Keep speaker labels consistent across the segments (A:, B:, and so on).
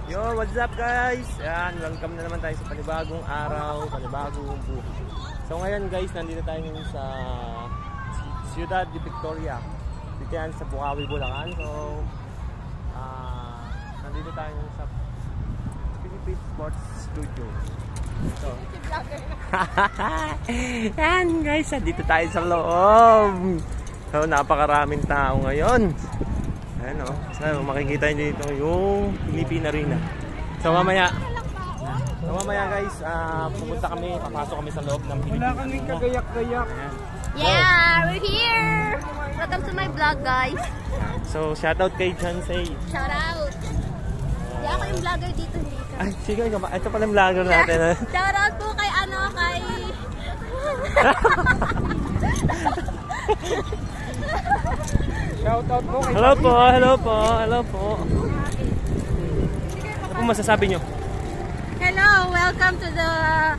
A: Yo, what's up guys? Yan, welcome na naman tayo sa panibagong araw, panibagong buhay. So ngayon guys, nandito tayo ngayon sa Ciudad de Victoria. Dito yan sa Bukawi, Bulacan. So, nandito tayo ngayon sa Philippine Sports Studio. So, yan guys, dito tayo sa loob. So, napakaraming tao ngayon. Ayan o, so, makikita nyo dito yung Philippine Arena. So mamaya guys, pupunta kami, papasok kami sa loob ng Philippine Arena.
B: Wala kaming kagayak-gayak.
C: Yeah, we're here! Welcome to my vlog, guys.
A: So shoutout kay Chansey.
C: Shout out! Hindi ako yung vlogger dito.
A: Ay, sige, ito pala yung vlogger natin.
C: Shout out po kay
B: Shoutout po kay
A: Hello po, hello po, hello po. Ano po masasabi nyo?
C: Hello, welcome to the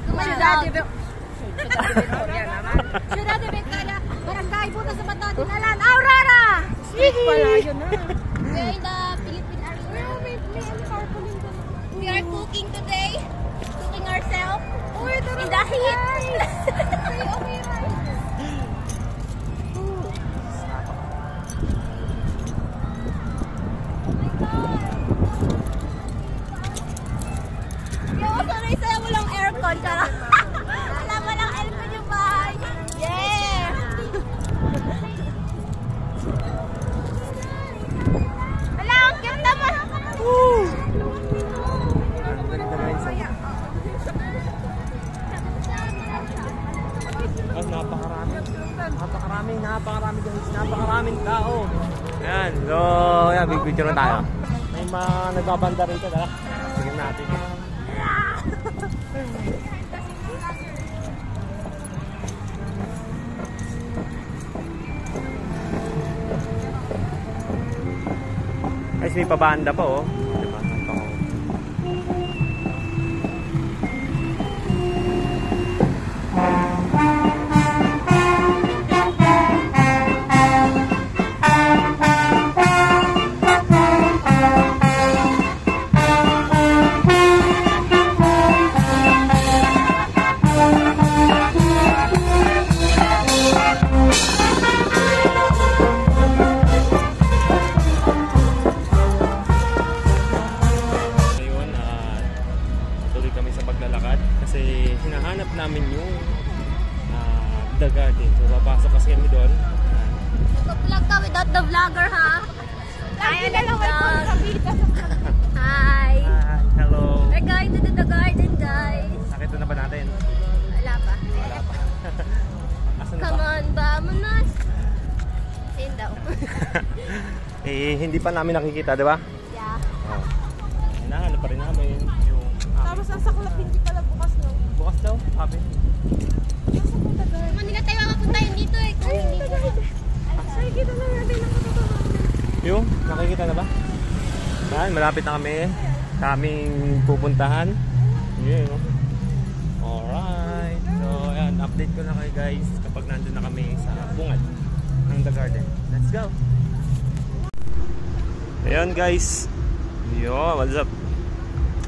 C: Ciudad de Victoria. Barangay Buta sa Batadinalan, Aurora!
B: Pala yun na.
C: We're in the Philippine Arena. We are cooking today. Cooking ourselves. In the heat. Walang aircon ka. Walang aircon yung bahay. Yeah! Wala, ang cute naman.
A: Woo! Ang ganda guys. Oh, napakarami guys. Napakaraming tao. Ayan, so, yan, big picture na tayo. May mga nagbabanda rito, tara. Tingnan natin. Guys, may pabanda pa oh. Diba? hinahanap namin yung The Garden. So papasok kasi kami doon.
C: Vlog ka without the vlogger, ha? Kaya na lang Hi!
A: Hello!
C: We're going to The Garden, guys.
A: Nakita na ba natin?
C: Wala pa.
A: Wala pa. Asan
C: Come
A: ba?
C: on, vamonos! Ayun daw.
A: Eh, hindi pa namin nakikita, di ba?
C: Yeah.
A: Oh. Hinahanap pa rin namin yung...
B: Tapos ang saklap hindi pala bukas, no?
A: Bukas daw, sabi.
C: Manila tayo mapuntahin dito eh. Kung hindi ko.
B: Nakikita na natin ang katotoo.
A: Yung, nakikita na ba? Yan, malapit na kami. Kaming pupuntahan. Yun, no? Alright. So, ayan, update ko na kayo guys kapag nandun na kami sa bungad ng The Garden. Let's go! Ayan guys. Yo, what's up?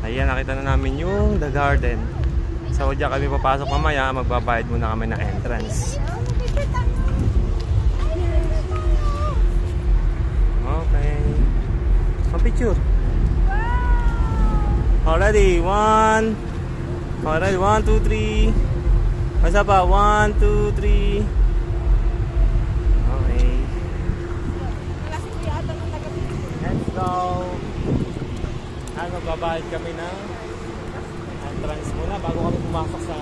A: Ayan, nakita na namin yung The Garden. So, diyan kami papasok mamaya. Magbabayad muna kami ng entrance. Okay. Ang picture. Already, 1, 2, 3. Masa pa? 1, 2, 3. Okay. Let's go. Magbabayad kami ng entrance muna bago kami pumasok sa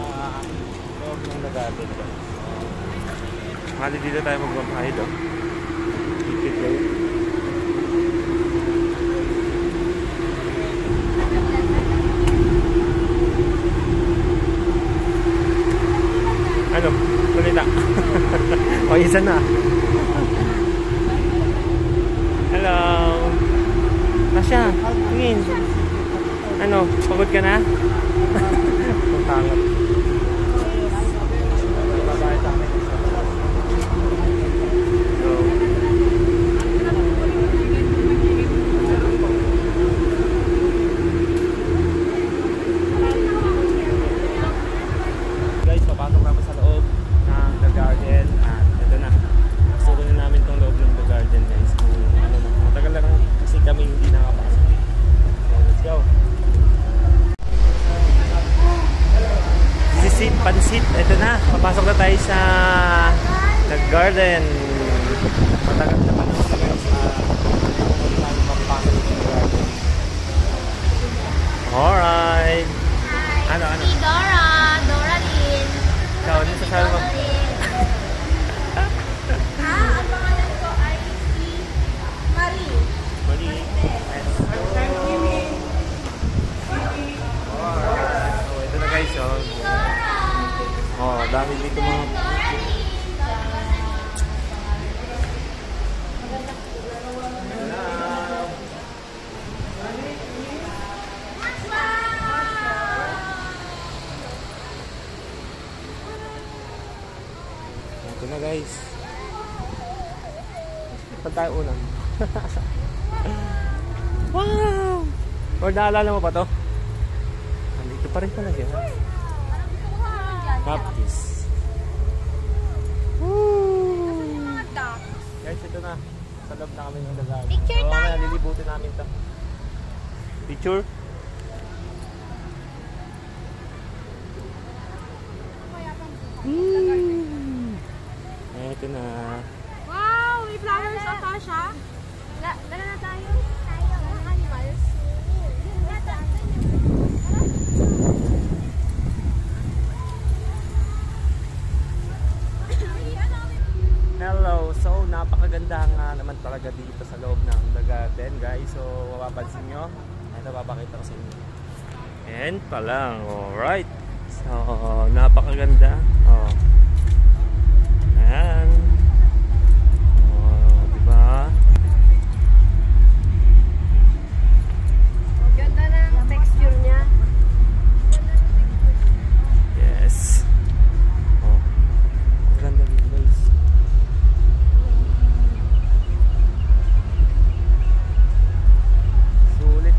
A: loob ng The Garden. Hali dito tayo magbabayad, oh. Ticket kayo. Ano? Balita. O, isa na. Hello. Tasha, tingin. Ano? Pagod ka na? Pagtangat. Babae sa amin. So, Garden. Matagal na panahon na guys. Hindi tayo mapapasok sa garden. Alright. Ano?
C: Si Dora. Dora Lynn.
A: Ikaw, ano sasabi mo?
C: Ang pangalan ko ay si Marie.
A: Mali. Alright. So, ito na guys. Oh, dami dito mga... Ito na guys. Saan tayo unang? Wow! Or naalala mo pa to? Nandito pa rin pala siya. Baptist. Woo! Guys, ito na. Sa loob na kami ng dagat.
C: Picture
A: so,
C: tayo.
A: Lilibutin namin ito. Picture? Ito na.
B: Wow! May flowers sa Tasha.
C: Dala na tayo. Mga animals.
A: Hello! So, napakaganda nga naman talaga dito sa loob ng The Garden, guys. So, mapapansin nyo. Ito, papakita ko sa inyo. And pa lang. Alright. So, napakaganda. Oh. Ayan. Oh, diba?
C: Ganda ng texture niya.
A: Yes. Oh. Ganda dito, guys. Sulit.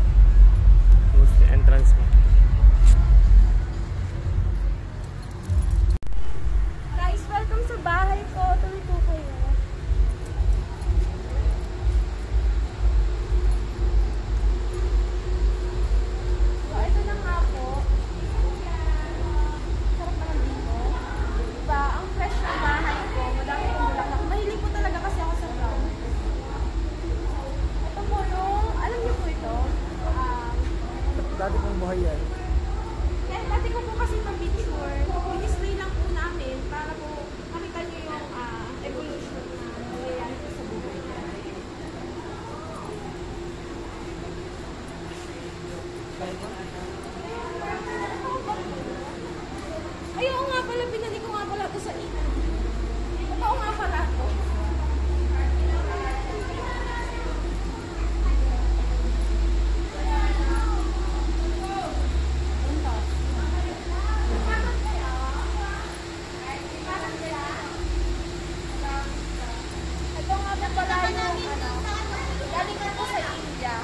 A: Sulit yung entrance mo.
C: Guys, welcome sa bahay ko. Tuloy po kayo. So, ito na nga po. Sarap naman dito. Diba, ang fresh ng bahay ko. Madami kong bulaklak. Mahilig po talaga kasi ako sa flower. Ito po yung, alam niyo po ito?
A: Dati pong buhay yan.
C: Kaya dati ko po kasi pang-picture. Display lang po namin para po makita niyo yung evolution na nangyayari po sa buhay. Ay, oo nga pala, binali ko nga pala ito sa ina. Totoo nga pala ito. Ito nga po pala yung galing ko po sa India.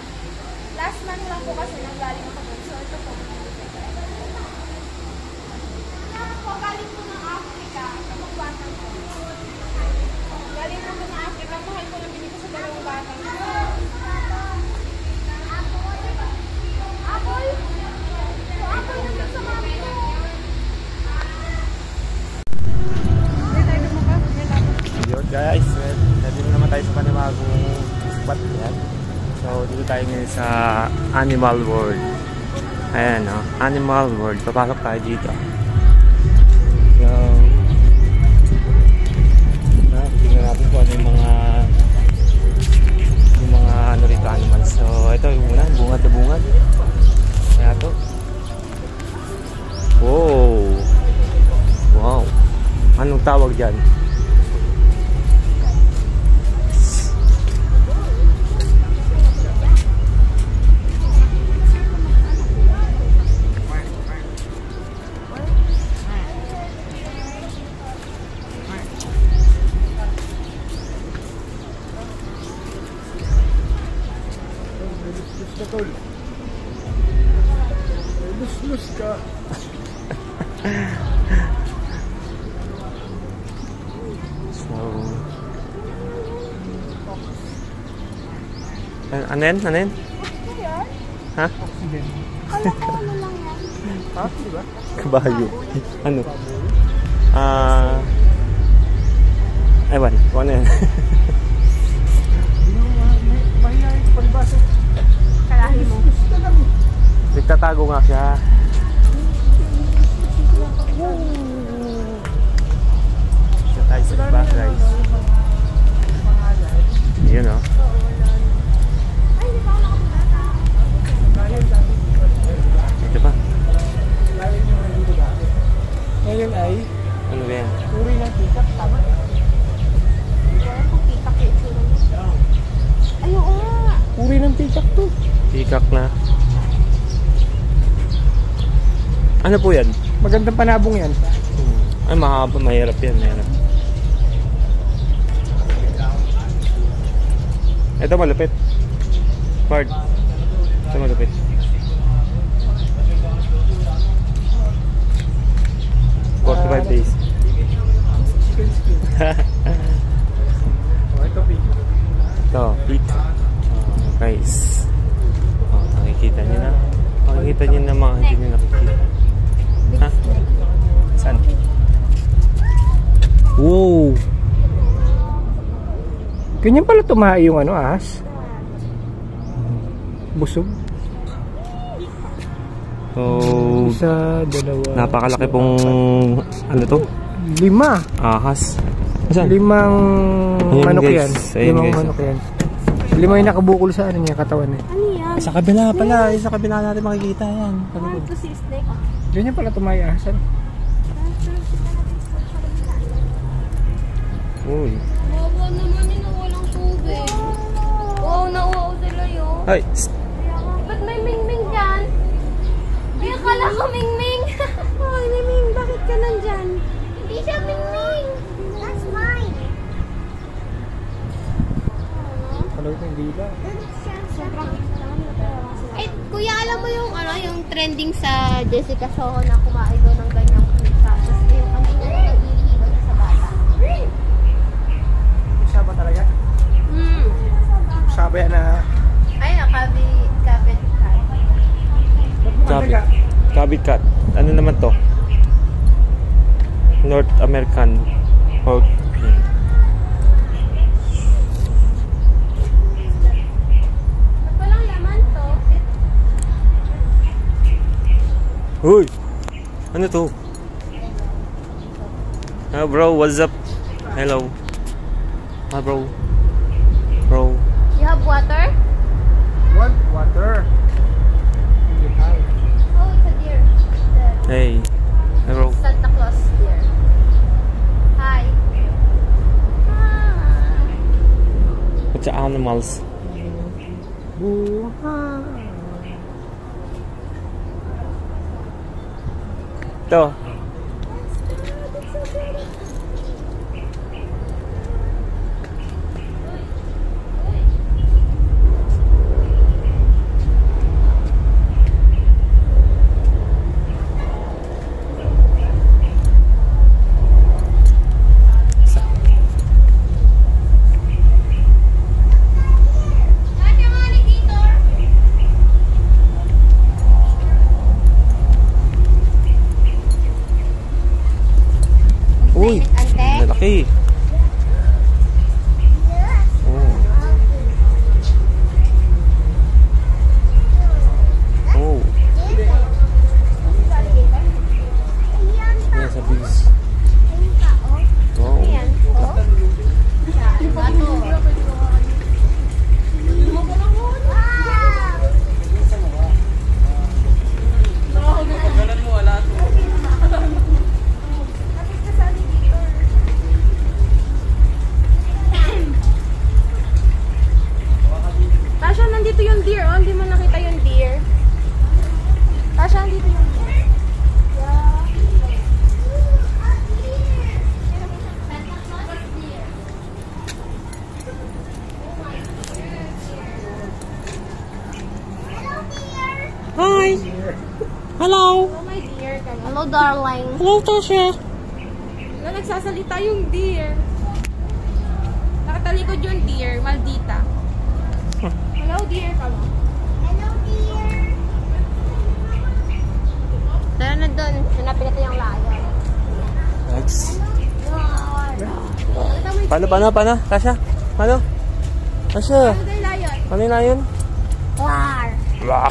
C: Last month lang po kasi nang galing ako doon. So ito po. Ito po galing po ng Africa. Ito po batang ko. Galing po ng Africa. Mahal ko lang binito sa dalawang batang ko. Apple? So apple naman sa mami ko.
A: Yun guys, nandito naman tayo sa panibagong spot yan. So dito tayo ngayon sa Animal World. Ayan o, Animal World. Papasok tayo dito. So, tingnan natin kung ano yung mga ano rito animals. So ito yung una, bungad na bungad. Kaya ito. Wow! Wow! Anong tawag dyan?
B: Lus ka.
A: So, ano yan? Ano yan? Ha?
C: Kala ko ano lang yan.
B: Ha? Diba?
A: Kabayo. Ano? Ewan, kung ano yan.
B: Mahihayin palbaso.
C: Kalahi mo.
A: Nagtatago nga siya. Siya tayo sa iba, guys. Yun o.
C: Ay, hindi pa ako nakapagkata.
A: Ito pa.
B: Ngayon ay
A: Ano ba yan?
B: uri ng tikap. Tama.
C: Wala kong pitak yung itsura niya. Ay, oo nga.
B: Uri ng tikap to.
A: Peacock na. Ano po yan?
B: Magandang panabong yan.
A: Ay, mahaba, mahirap yan, mahirap. Ito malupit. Hard. Ito malupit. $45 days.
B: Oh, ito big.
A: Ito, peak. Guys. Nakikita nyo na. Makikita nyo na mga hindi nyo nakikita. Ha? Saan? Wow!
B: Ganyan pala tumahay yung ano, ahas. Busog.
A: So,
B: Isa, dalawa.
A: napakalaki pong ano to?
B: 5.
A: Ahas. Saan?
B: 5
A: Ayun,
B: manok
A: guys.
B: yan.
A: Ayun,
B: 5
A: guys.
B: manok yan. 5 yung nakabukol sa ano niya, katawan niya.
C: Ano yan?
A: Sa kabila pala. Sa kabila natin makikita yan.
C: Ah, ito si Snake.
B: Ganyan pala tumahay ahas. Ano?
A: Uy.
C: Bawa naman yun, walang tubig. Wow, nauwaw sila yun.
A: Ay!
C: Ba't may mingming dyan? Ay, akala ko mingming. Ay, mingming, bakit ka nandyan? Hindi siya mingming. That's mine.
B: Kalawit ng dila.
C: Sobrang ay, kuya, alam mo yung ano, yung trending sa Jessica Soho na kumain doon ng ganyang pizza. Tapos yung ano niya nag-iihigo sa bata.
B: Isa ba talaga? Sabi yan na.
C: Ay, kabit.
A: Cabit. Cabit cat. Ano naman to? North American pork pin.
C: Ba't walang laman to?
A: Uy! Ano to? Ah, bro, what's up? Hello. Ah, bro. Bro.
C: You have water?
B: What? Water.
C: Oh, it's a deer.
A: Hey. Hey, bro.
C: Santa Claus deer. Hi. Hi.
A: What's the animals? Ito. Uy!
C: Ante?
A: Malaki. Oh. Oh. Yan sa bis. Wow.
C: Ayan. Oh. Bato.
B: Tasha, nandito yung deer. Oh, hindi mo nakita yung deer. Tasha, nandito yung deer.
A: Hi! Hello!
B: Oh, my deer.
C: Hello, darling.
A: Hello, Tasha!
B: Na nagsasalita yung deer. Nakatalikod yung deer. Maldita. Hello, deer. Kamo.
C: Hello, dear. Tara na doon. Hanapin natin yung lion.
A: Thanks. Paano? Tasha? Paano? Tasha?
B: Ano yung lion?
A: Paano yung lion?
C: War.
A: Wow.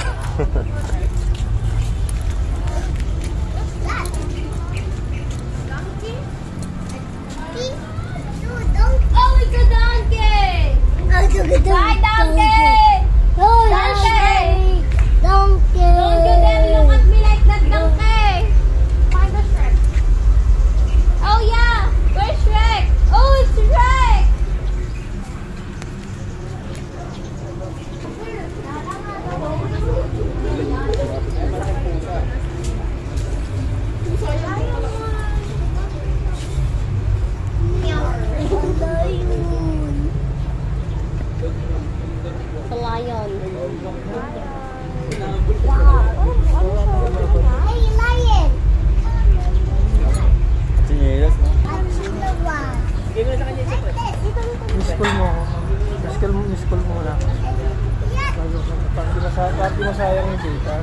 C: Oh, it's a donkey! Bye, donkey! Donkey! Don't you dare look at me like that, donkey!
B: Find the Shrek.
C: Oh yeah! Where's Shrek? Oh, it's Shrek! The lion. Hey, lion!
A: Sinilas, no?
D: Miss call mo ako. Miss call mo muna. Para di masayang yung data.